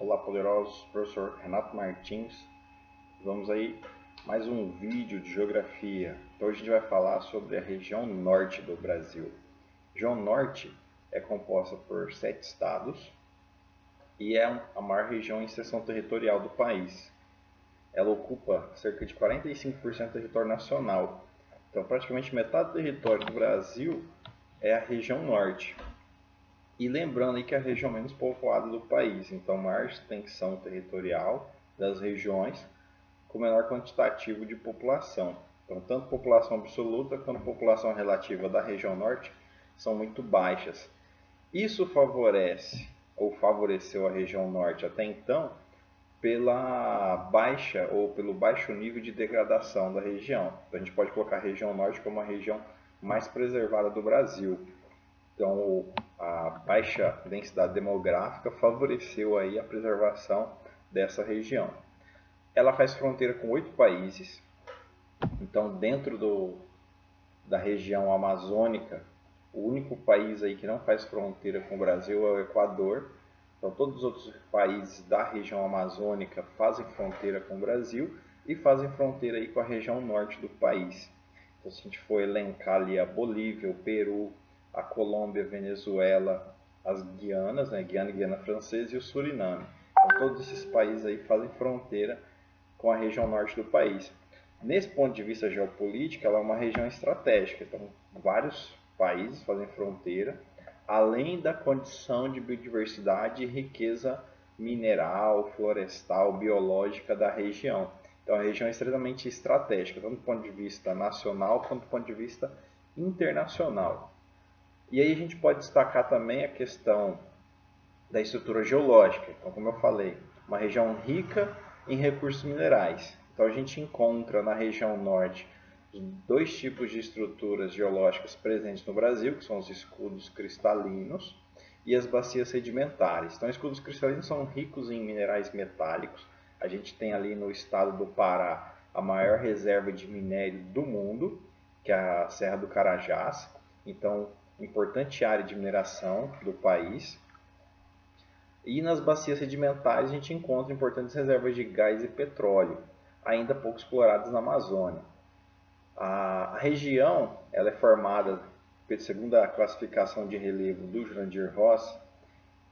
Olá, poderosos, professor Renato Martins. Vamos aí mais um vídeo de geografia. Então hoje a gente vai falar sobre a região norte do Brasil. A região norte é composta por 7 estados e é a maior região em extensão territorial do país. Ela ocupa cerca de 45% do território nacional. Então praticamente metade do território do Brasil é a região norte. E lembrando aí que é a região menos povoada do país, então maior extensão territorial das regiões com menor quantitativo de população. Então tanto população absoluta quanto população relativa da região norte são muito baixas. Isso favorece ou favoreceu a região norte até então pela baixa ou pelo baixo nível de degradação da região. Então a gente pode colocar a região norte como a região mais preservada do Brasil. Então, a baixa densidade demográfica favoreceu aí a preservação dessa região. Ela faz fronteira com 8 países. Então, dentro da região amazônica, o único país aí que não faz fronteira com o Brasil é o Equador. Então, todos os outros países da região amazônica fazem fronteira com o Brasil e fazem fronteira aí com a região norte do país. Então, se a gente for elencar ali a Bolívia, o Peru, a Colômbia, a Venezuela, as Guianas, né? Guiana Francesa e o Suriname. Então, todos esses países aí fazem fronteira com a região norte do país. Nesse ponto de vista geopolítico, ela é uma região estratégica. Então, vários países fazem fronteira, além da condição de biodiversidade e riqueza mineral, florestal, biológica da região. Então, a região é extremamente estratégica, tanto do ponto de vista nacional quanto do ponto de vista internacional. E aí a gente pode destacar também a questão da estrutura geológica. Então, como eu falei, uma região rica em recursos minerais. Então, a gente encontra na região norte dois tipos de estruturas geológicas presentes no Brasil, que são os escudos cristalinos e as bacias sedimentares. Então, escudos cristalinos são ricos em minerais metálicos. A gente tem ali no estado do Pará a maior reserva de minério do mundo, que é a Serra do Carajás. Então, importante área de mineração do país. E nas bacias sedimentares a gente encontra importantes reservas de gás e petróleo, ainda pouco exploradas na Amazônia. A região ela é formada, segundo a classificação de relevo do Jurandir Ross,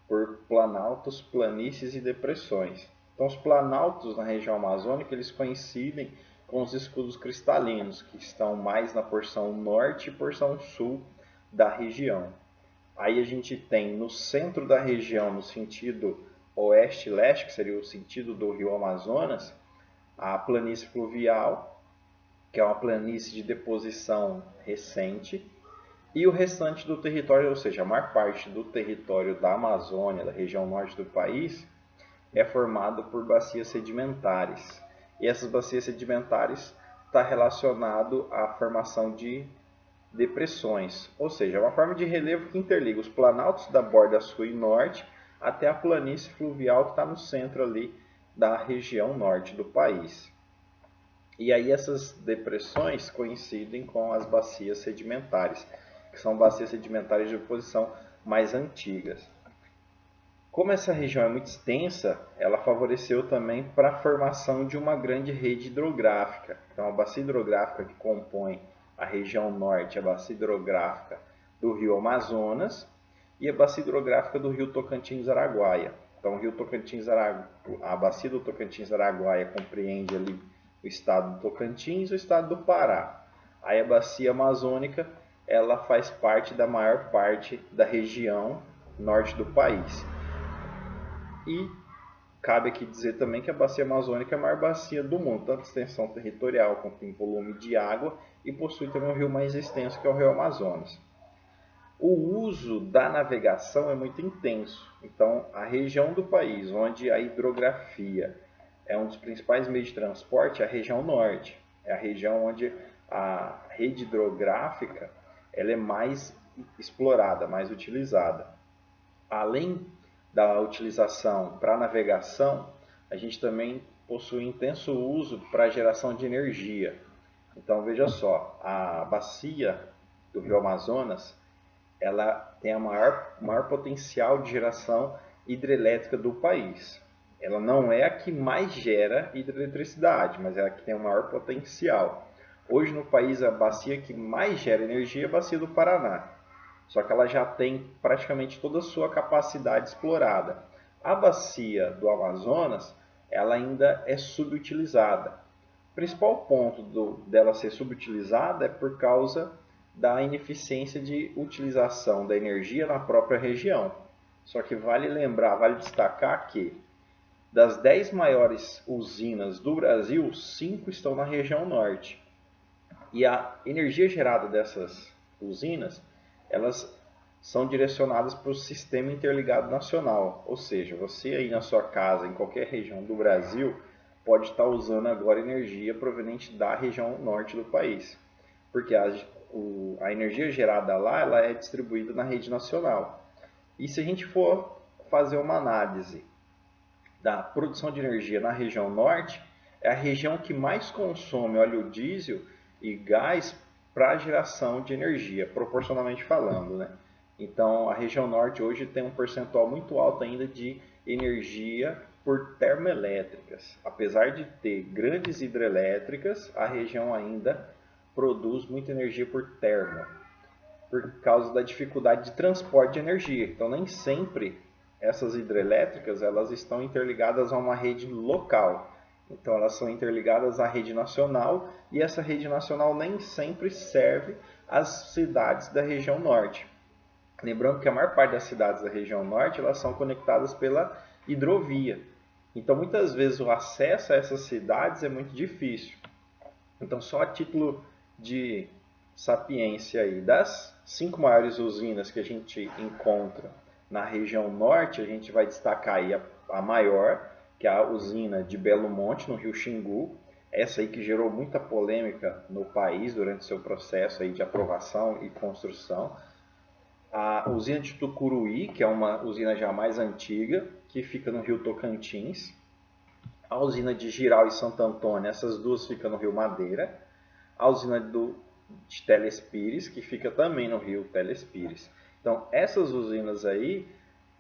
por planaltos, planícies e depressões. Então, os planaltos na região amazônica eles coincidem com os escudos cristalinos, que estão mais na porção norte e porção sul da região. Aí a gente tem no centro da região, no sentido oeste-leste, que seria o sentido do rio Amazonas, a planície fluvial, que é uma planície de deposição recente, e o restante do território, ou seja, a maior parte do território da Amazônia, da região norte do país, é formado por bacias sedimentares. E essas bacias sedimentares está relacionado à formação de depressões, ou seja, é uma forma de relevo que interliga os planaltos da borda sul e norte até a planície fluvial que está no centro ali da região norte do país. E aí essas depressões coincidem com as bacias sedimentares, que são bacias sedimentares de deposição mais antigas. Como essa região é muito extensa, ela favoreceu também para a formação de uma grande rede hidrográfica. Então, a bacia hidrográfica que compõe a região norte, a bacia hidrográfica do rio Amazonas e a bacia hidrográfica do rio Tocantins-Araguaia. Então, o rio a bacia do Tocantins-Araguaia compreende ali o estado do Tocantins e o estado do Pará. Aí a bacia amazônica ela faz parte da maior parte da região norte do país. E cabe aqui dizer também que a bacia amazônica é a maior bacia do mundo, tanto em extensão territorial quanto em volume de água, e possui também um rio mais extenso, que é o rio Amazonas. O uso da navegação é muito intenso. Então, a região do país onde a hidrografia é um dos principais meios de transporte é a região norte. É a região onde a rede hidrográfica ela é mais explorada, mais utilizada. Além da utilização para navegação, a gente também possui intenso uso para geração de energia. Então veja só, a bacia do rio Amazonas ela tem a maior potencial de geração hidrelétrica do país. Ela não é a que mais gera hidroeletricidade, mas é a que tem o maior potencial. Hoje no país a bacia que mais gera energia é a bacia do Paraná. Só que ela já tem praticamente toda a sua capacidade explorada. A bacia do Amazonas, ela ainda é subutilizada. O principal ponto dela ser subutilizada é por causa da ineficiência de utilização da energia na própria região. Só que vale lembrar, vale destacar que das 10 maiores usinas do Brasil, 5 estão na região norte. E a energia gerada dessas usinas, elas são direcionadas para o Sistema Interligado Nacional. Ou seja, você aí na sua casa, em qualquer região do Brasil, pode estar usando agora energia proveniente da região norte do país. Porque a energia gerada lá ela é distribuída na rede nacional. E se a gente for fazer uma análise da produção de energia na região norte, é a região que mais consome óleo diesel e gás para a geração de energia, proporcionalmente falando, né? Então, a região norte hoje tem um percentual muito alto ainda de energia por termoelétricas. Apesar de ter grandes hidrelétricas, a região ainda produz muita energia por termo, por causa da dificuldade de transporte de energia. Então, nem sempre essas hidrelétricas elas estão interligadas a uma rede local. Então, elas são interligadas à rede nacional e essa rede nacional nem sempre serve as cidades da região norte. Lembrando que a maior parte das cidades da região norte elas são conectadas pela hidrovia. Então, muitas vezes o acesso a essas cidades é muito difícil. Então, só a título de sapiência aí, das 5 maiores usinas que a gente encontra na região norte, a gente vai destacar aí a maior, que é a usina de Belo Monte, no Rio Xingu. Essa aí que gerou muita polêmica no país durante seu processo aí de aprovação e construção. A usina de Tucuruí, que é uma usina já mais antiga, que fica no Rio Tocantins. A usina de Jirau e Santo Antônio, essas duas ficam no Rio Madeira. A usina de Telespires, que fica também no Rio Telespires. Então, essas usinas aí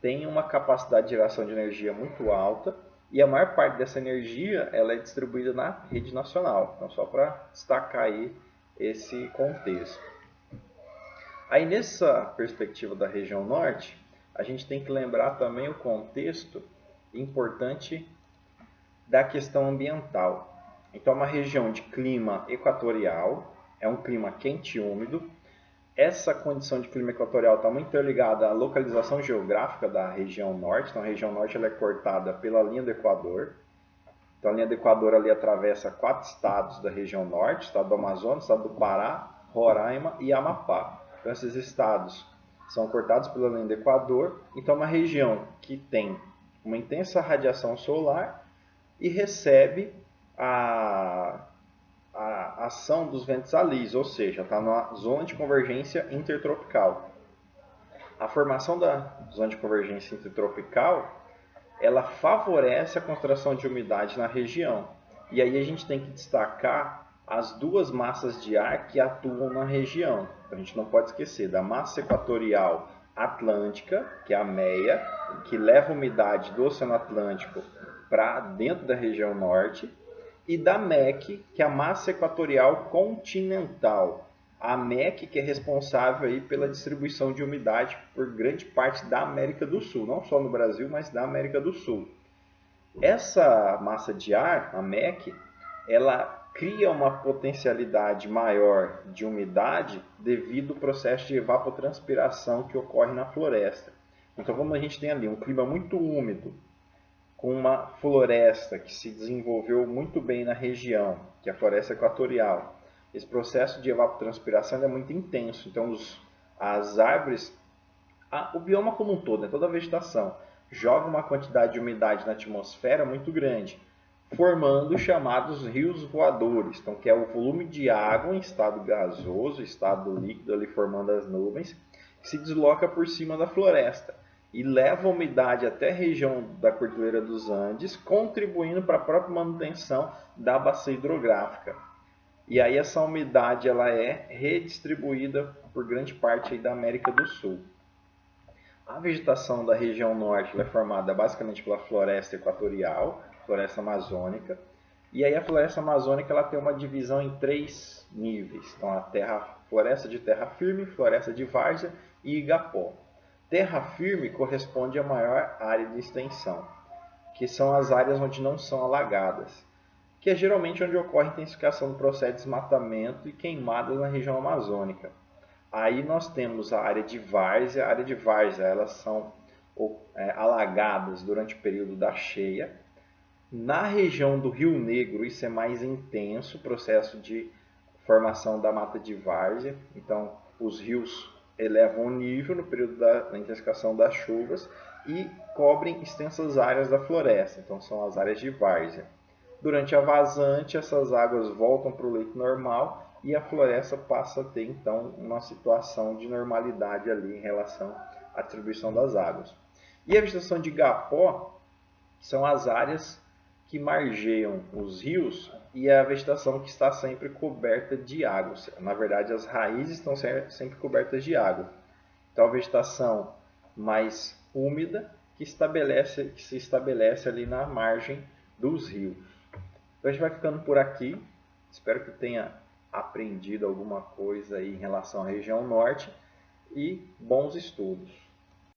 têm uma capacidade de geração de energia muito alta e a maior parte dessa energia ela é distribuída na rede nacional. Então, só para destacar aí esse contexto. Aí, nessa perspectiva da região norte, a gente tem que lembrar também o contexto importante da questão ambiental. Então, é uma região de clima equatorial, é um clima quente e úmido. Essa condição de clima equatorial está muito interligada à localização geográfica da região norte. Então, a região norte ela é cortada pela linha do Equador. Então, a linha do Equador ali atravessa 4 estados da região norte, o estado do Amazonas, o estado do Pará, Roraima e Amapá. Então, esses estados são cortados pela linha do Equador. Então, é uma região que tem uma intensa radiação solar e recebe a ação dos ventos alísios, ou seja, está na zona de convergência intertropical. A formação da zona de convergência intertropical, ela favorece a concentração de umidade na região. E aí a gente tem que destacar as duas massas de ar que atuam na região. A gente não pode esquecer da massa equatorial atlântica, que é a MEA, que leva a umidade do Oceano Atlântico para dentro da região norte, e da MEC, que é a massa equatorial continental. A MEC que é responsável aí pela distribuição de umidade por grande parte da América do Sul, não só no Brasil, mas da América do Sul. Essa massa de ar, a MEC, ela cria uma potencialidade maior de umidade devido ao processo de evapotranspiração que ocorre na floresta. Então, como a gente tem ali um clima muito úmido, com uma floresta que se desenvolveu muito bem na região, que é a floresta equatorial. Esse processo de evapotranspiração é muito intenso, então as árvores, o bioma como um todo, toda a vegetação, joga uma quantidade de umidade na atmosfera muito grande, formando os chamados rios voadores, então, que é o volume de água em estado gasoso, estado líquido, ali formando as nuvens, que se desloca por cima da floresta e leva a umidade até a região da Cordilheira dos Andes, contribuindo para a própria manutenção da bacia hidrográfica. E aí essa umidade ela é redistribuída por grande parte aí da América do Sul. A vegetação da região norte ela é formada basicamente pela floresta equatorial, floresta amazônica, e aí a floresta amazônica ela tem uma divisão em 3 níveis. Então a floresta de terra firme, floresta de várzea e igapó. Terra firme corresponde à maior área de extensão, que são as áreas onde não são alagadas, que é geralmente onde ocorre a intensificação do processo de desmatamento e queimadas na região amazônica. Aí nós temos a área de várzea. A área de várzea elas são alagadas durante o período da cheia. Na região do Rio Negro isso é mais intenso, o processo de formação da mata de várzea. Então os rios elevam o nível no período da intensificação das chuvas e cobrem extensas áreas da floresta. Então são as áreas de várzea. Durante a vazante, essas águas voltam para o leito normal e a floresta passa a ter então uma situação de normalidade ali em relação à distribuição das águas. E a vegetação de igapó são as áreas que margeiam os rios e a vegetação que está sempre coberta de água. Na verdade, as raízes estão sempre cobertas de água. Então, a vegetação mais úmida que se estabelece ali na margem dos rios. Então a gente vai ficando por aqui. Espero que tenha aprendido alguma coisa aí em relação à região norte e bons estudos.